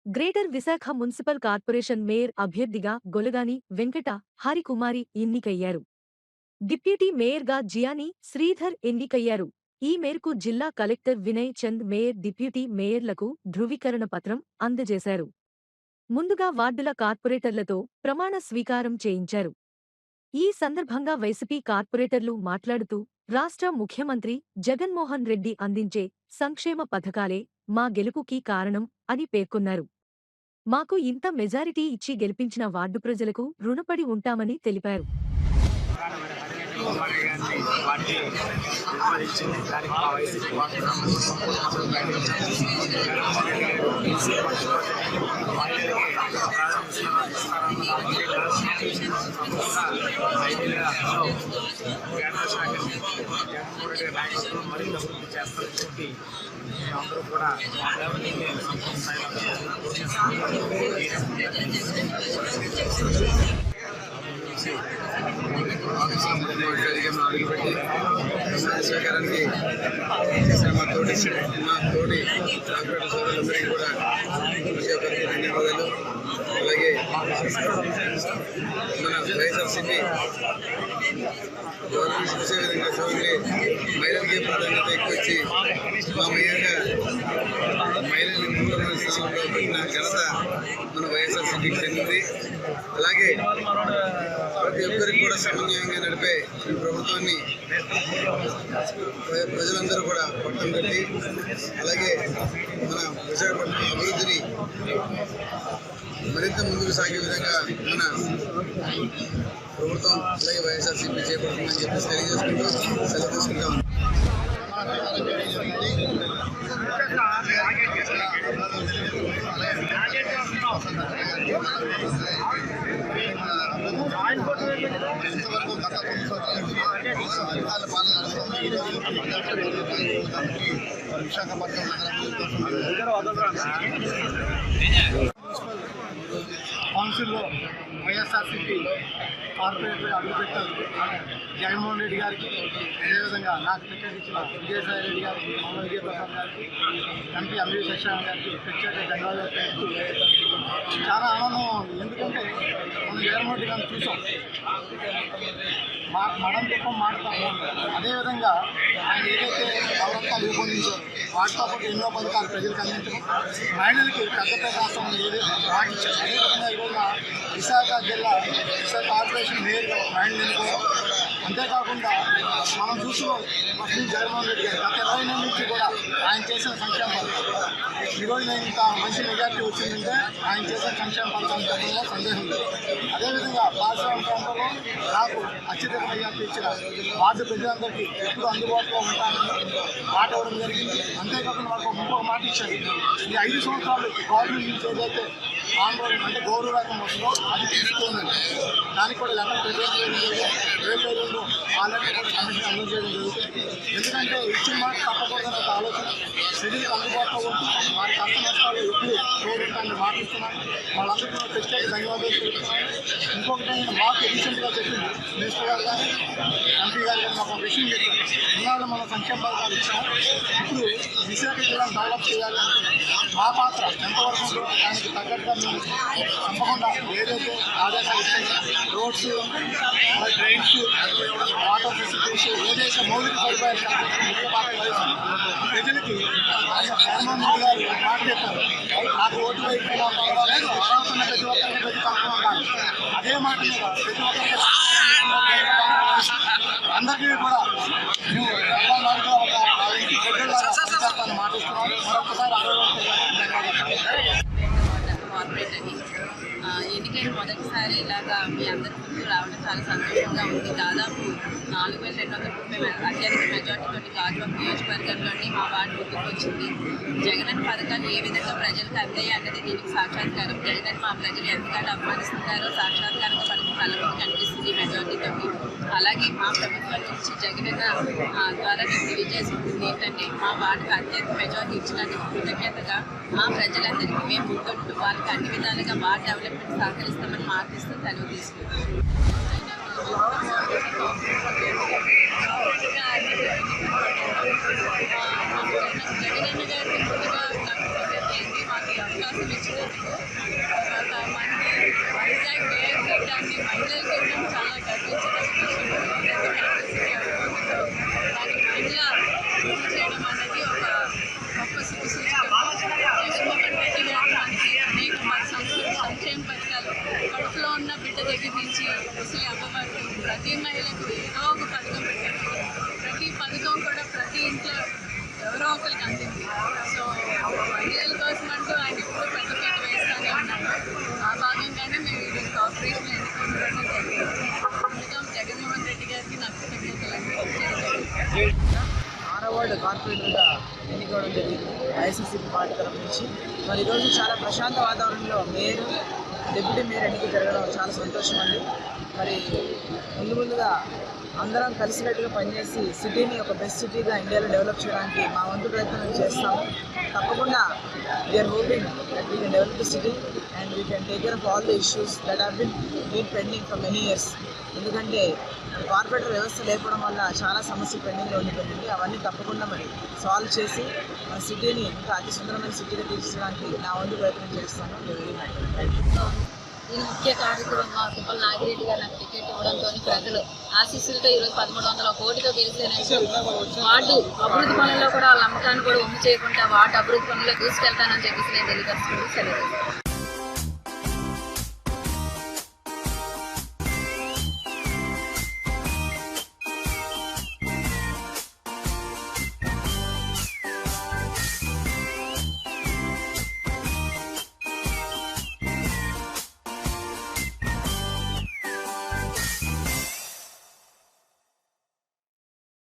Greater Visakha municipal corporation mayor అభ్యర్థిగా గొలగాని వెంకట హరికుమారి ఎన్నికయ్యారు. Deputy మేయర్గా జియాని శ్రీధర్ ఎన్నికయ్యారు. ఈ మేరకు జిల్లా collector Vinay Chand mayor deputy మేయర్లకు ధృవీకరణ పత్రం అందజేశారు. ముందుగా వార్డుల కార్పొరేటర్లతో ప్రమాణ స్వీకారం చేయించారు. ఈ సందర్భంగా వైసీపీ కార్పొరేటర్లు మాట్లాడుతూ రాష్ట్ర ముఖ్యమంత్రి జగన్మోహన్ రెడ్డి అందించే సంక్షేమ పథకాలే మా గెలుపుకి కారణం అని పేర్కొన్నారు. మాకు ఇంత మెజారిటీ ఇచ్చి గెలిపించిన వార్డు ప్రజలకు రుణపడి ఉంటామని తెలిపారు. అందరూ కూడా అడుగుపెట్టి స్వీకారానికి చేసిన మా తోటి కార్పొరేటర్ సోదరులందరికీ కూడా ప్రతి ధన్యవాదాలు. అలాగే మన వైఎస్ఆర్సీపీ గవర్నమెంట్ చూసే విధంగా చూడండి, మహిళలకి ప్రాధాన్యత ఎక్కువ ఇచ్చి మా మహిళల్ని మూల స్థానంలో పెట్టిన ఘనత మన వైఎస్ఆర్సీపీకి చెందింది. అలాగే ప్రతి ఒక్కరికి కూడా సమన్వయంగా నడిపే ఈ ప్రభుత్వాన్ని ప్రజలందరూ కూడా పట్టం కట్టి అలాగే మన విశాఖపట్నం అభివృద్ధిని మరింత ముందుకు సాగే విధంగా మన ప్రభుత్వం అలాగే వైఎస్ఆర్సీపీ చేపడుతుందని చెప్పేసి తెలియజేసుకుంటూ సెలవు తీసుకుంటాం. విశాఖపట్నం కౌన్సిల్లో వైఎస్ఆర్సీపీ కార్పొరేటర్గా అడుగుపెట్టారు జగన్మోహన్ రెడ్డి గారికి, అదేవిధంగా నాకు టికెట్ ఇచ్చిన విజయసాయి రెడ్డి గారికి, మామూలు విజయప్రసాద్ గారికి, ఎంపీ అమరీ శశాంక్ గారికి ప్రత్యేక ధన్యవాదాలు తెలుపుతూ చాలా ఆనందం ఉంది. ఎందుకంటే మనం జగన్మోహన్ రెడ్డి గారిని చూసాం, మనం చెప్పం మాట్లాడతాము. అదేవిధంగా ఆయన ఏదైతే పథకాలు రూపొందించారో వాటితో పాటు ఎన్నో పథకాలు ప్రజలకు అందించడం, మహిళలకి పెద్దపేట రాష్ట్రం ఏదైతే పాటించారు. అదేవిధంగా ఈరోజు విశాఖ జిల్లా విశాఖ కార్పొరేషన్ మేయర్గా మహిళలు ఎన్నుకోవడం, అంతేకాకుండా మనం చూస్తున్నాం శ్రీ జగన్మోహన్ రెడ్డి గారు గత 20 నెలల నుంచి కూడా ఆయన చేసిన సంక్షేమ పథకాలు ఈరోజు నేను ఇంత మంచి మెజార్టీ వచ్చిందంటే ఆయన చేసిన సంక్షేమ పథకాలు చెప్పడంలో సందేహం లేదు. అదేవిధంగా పారిశ్రామిక ప్రాంతంలో నాకు అత్యధిక మెజార్టీ ఇచ్చిన వార్డు ప్రజలందరికీ ఎప్పుడు అందుబాటులో ఉంటానని మాట ఇవ్వడం జరిగింది. అంతేకాకుండా మాకు ఇంకొక మాట ఇచ్చారు, ఈ 5 సంవత్సరాలు గవర్నమెంట్ నుంచి ఏదైతే ఆందోళన అంటే గౌరవ రకం వస్తుందో అది తీసుకుందండి. దానికి కూడా లెటర్ ప్రిపేర్ చేయడం జరిగింది. ఆ లెటర్ కూడా కమిషన్ అందజేయడం జరుగుతుంది. ఎందుకంటే ఇచ్చిన మాట తప్పకూడదని ఒక ఆలోచన ప్రజలకు అందుబాటులో ఉంటూ వారి కష్ట నష్టాలు ఎప్పుడు తోడుంటాన్ని మాటిస్తున్నాను. వాళ్ళందరికీ ప్రత్యేక ధన్యవాదాలు తెలుపుతున్నాను. ఇంకొకటి మాకు రీసెంట్గా చెప్పింది మినిస్టర్ గారు కానీ ఎంపీ గారు కానీ మాకు ఒక విషయం చెప్పారు, ఇన్నాళ్ళు మనం సంక్షేమ పథకాలు ఇచ్చాము, ఇప్పుడు విశాఖ జిల్లాను డెవలప్ చేయాలి అంటే మా పాత్ర ఎంతవరకు ఉందో దానికి తగ్గట్టుగా మేము తప్పకుండా ఏదైతే ఆదేశాలు ఇస్తాయో రోడ్స్, డ్రైన్స్, వాటర్ ఫెసిలిటీస్, ఏదైతే మౌలిక సదుపాయాలు ముఖ్య పాత్ర వహిస్తాం. ప్రజలకి జగన్మోహన్ రెడ్డి గారు మాట చెప్పారు, నాకు ఓటు వేయకపోయినా పర్వాలేదు, అర్హత ప్రతి ఒక్కరికి ప్రతి తక్కువ కాదు. అదే మాట మీద ప్రతి ఒక్కరికి అందరికీ కూడా మేము ఎలా నాలుగుగా ఒక ఇంటి ప్రజలాగా పనిచేస్తాను మాటిస్తున్నాను. మరొకసారి ఎన్నికైన మొదటిసారి ఇలాగా మీ అందరి ముందు రావడం చాలా సంతోషంగా ఉంది. దాదాపు 4230 అత్యధిక మెజార్టీతోటి గాజువాక నియోజకవర్గంలోని మా వార్డు ముందుకు వచ్చింది. జగనన్న పథకాలు ఏ విధంగా ప్రజలకు అందాయి అన్నది దీనికి సాక్షాత్కారం. జగన్ మా ప్రజలు ఎంతగానో అభిమానిస్తున్నారో సాక్షాత్కారంగా మనకు కళ్ళ ముందు కనిపిస్తుంది మెజార్టీతోటి. అలాగే మా ప్రభుత్వం నుంచి జగనన్న ద్వారా నేను తెలియజేసుకుంటుంది ఏంటంటే మా వార్డుకు అత్యధిక మెజార్టీ ఇచ్చినందుకు కృతజ్ఞతగా మా ప్రజలందరికీ మేము ముందుంటూ వాళ్ళకి అన్ని విధాలుగా వార్డు డెవలప్మెంట్ సహకరిస్తామని మాటిస్తూ సెలవు తీసుకుంటాం. జగనన్న గారికి ముందుగా మాకు అవకాశం ఇచ్చినందుకు కార్పొరేటర్గా ఎన్నికవడం జరిగింది ఐసీసీపీ పార్టీ తరఫు నుంచి. మరి ఈరోజు చాలా ప్రశాంత వాతావరణంలో మేయర్, డిప్యూటీ మేయర్ ఎన్నిక జరగడం చాలా సంతోషం అండి. మరి ముందుగా అందరం కలిసినట్టుగా పనిచేసి సిటీని ఒక బెస్ట్ సిటీగా ఇండియాలో డెవలప్ చేయడానికి మా వంతు ప్రయత్నం చేస్తాము. తప్పకుండా we're hoping that we can develop the city and we can take care of all the issues that have been pending for many years. ఎందుకంటే కార్పొరేటర్ వ్యవస్థ లేకపోవడం వల్ల చాలా సమస్యలు పెండింగ్లో ఉండిపోయింది. అవన్నీ తప్పకుండా మరి సాల్వ్ చేసి మన సిటీని ఇంకా అతి సుందరమైన సిటీగా తీర్చడానికి నా వంతు ప్రయత్నం చేస్తాను. Very much. దీని ముఖ్య కార్యక్రమంగా తిప్పల నాగిరెడ్డి గారు నాకు టికెట్ ఇవ్వడంతో ప్రజలు ఆశీస్సులతో ఈరోజు 1100 కోటితో గెలిచేనని వార్డు అభివృద్ధి పనుల్లో కూడా వాళ్ళ నమ్మకాన్ని కూడా ఒమ్ము చేయకుండా వార్డు అభివృద్ధి పనుల్లో తీసుకెళ్తానని చెప్పేసి నేను తెలియపరుచుకుంటూ సెలవు.